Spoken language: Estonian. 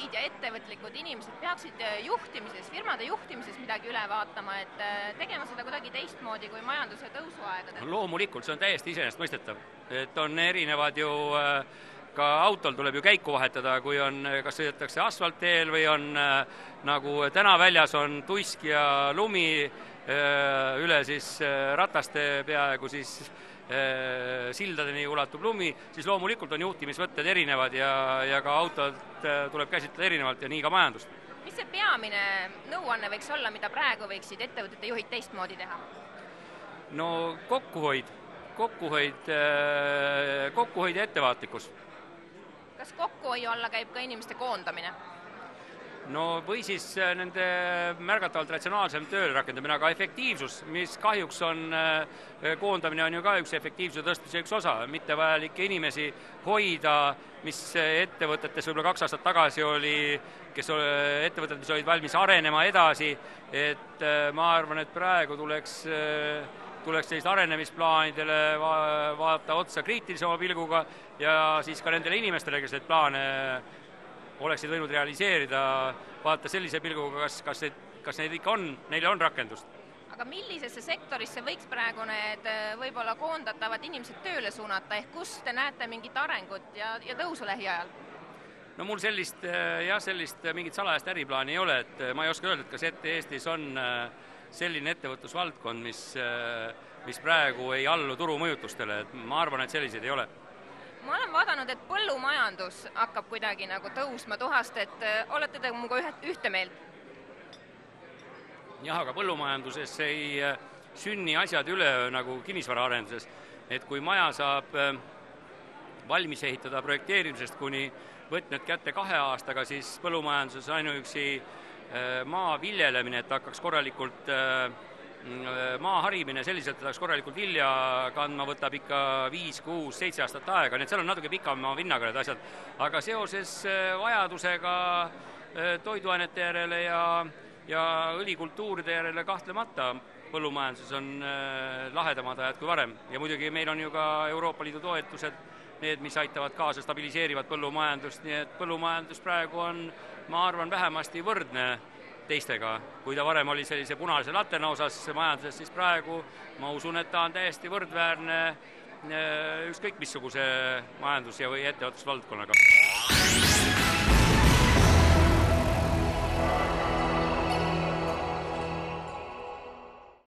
juhid ja ettevõtlikud inimesed peaksid juhtimises, firmade juhtimises midagi üle vaatama, et tegema seda kuidagi teistmoodi kui majanduse tõusuaegadel? Loomulikult, see on täiesti iseenesestmõistetav. Et on erinevad ju, ka autol tuleb ju käiku vahetada, kui on, kas sõidetakse asfaltteel või on nagu täna väljas on tuisk ja lumi üle siis rataste peaaegu siis sildadeni ulatub lumi, siis loomulikult on juhtimisvõtted erinevad ja ka autod tuleb käsitleda erinevalt ja nii ka majandust. Mis see peamine nõuanne võiks olla, mida praegu võiksid ettevõtete juhid teistmoodi teha? No kokkuhoid ja ettevaatlikkus. Kas kokkuhoiu alla käib ka inimeste koondamine? No või siis nende märgatavalt ratsionaalsem tööle rakendamine, aga efektiivsus, mis kahjuks on, koondamine on ju ka üks efektiivsuse tõstmise üks osa, mitte vajalikke inimesi hoida, mis ettevõtetes võib-olla 2 aastat tagasi oli, ettevõtted, mis olid valmis arenema edasi, et ma arvan, et praegu tuleks sellist arenemisplaanidele vaadata otsa kriitilisema pilguga ja siis ka nendele inimestele, kes neid plaane oleksid võinud realiseerida, vaadata sellise pilguga, kas neid ikka on, neile on rakendust. Aga millisesse sektorisse võiks praegu need võib-olla koondatavad inimesed tööle suunata, ehk kus te näete mingit arengut ja tõusu lähiajal? No mul sellist mingit salajast äriplaani ei ole, et ma ei oska öelda, et kas Eestis on selline ettevõtlusvaldkond, mis praegu ei allu turumõjutustele, et ma arvan, et selliseid ei ole. Ma olen vaadanud, et põllumajandus hakkab kuidagi nagu tõusma tuhast, et olete te muga ühte meelt? Jah, aga põllumajanduses ei sünni asjad üleöö nagu kinnisvaraarenduses, et kui maja saab valmis ehitada projekteerimisest kuni võtmed kätte 2 aastaga, siis põllumajanduses ainuüksi maa viljelemine, et hakkaks korralikult maa harimine selliselt, et oleks korralikult vilja kandma, võtab ikka 5, 6, 7 aastat aega, nii et seal on natuke pikama vinnaga need asjad. Aga seoses vajadusega toiduainete järele ja õlikultuuride järele kahtlemata põllumajanduses on lahedamad ajad kui varem. Ja muidugi meil on ju ka Euroopa Liidu toetused, need, mis aitavad kaasa stabiliseerivat põllumajandust, nii et põllumajandus praegu on, ma arvan, vähemasti võrdne teistega. Kui ta varem oli sellise punalise latena osas majanduses, siis praegu ma usun, et ta on täiesti võrdväärne ükskõik missuguse majandus- või ettevõtlusvaldkonnaga.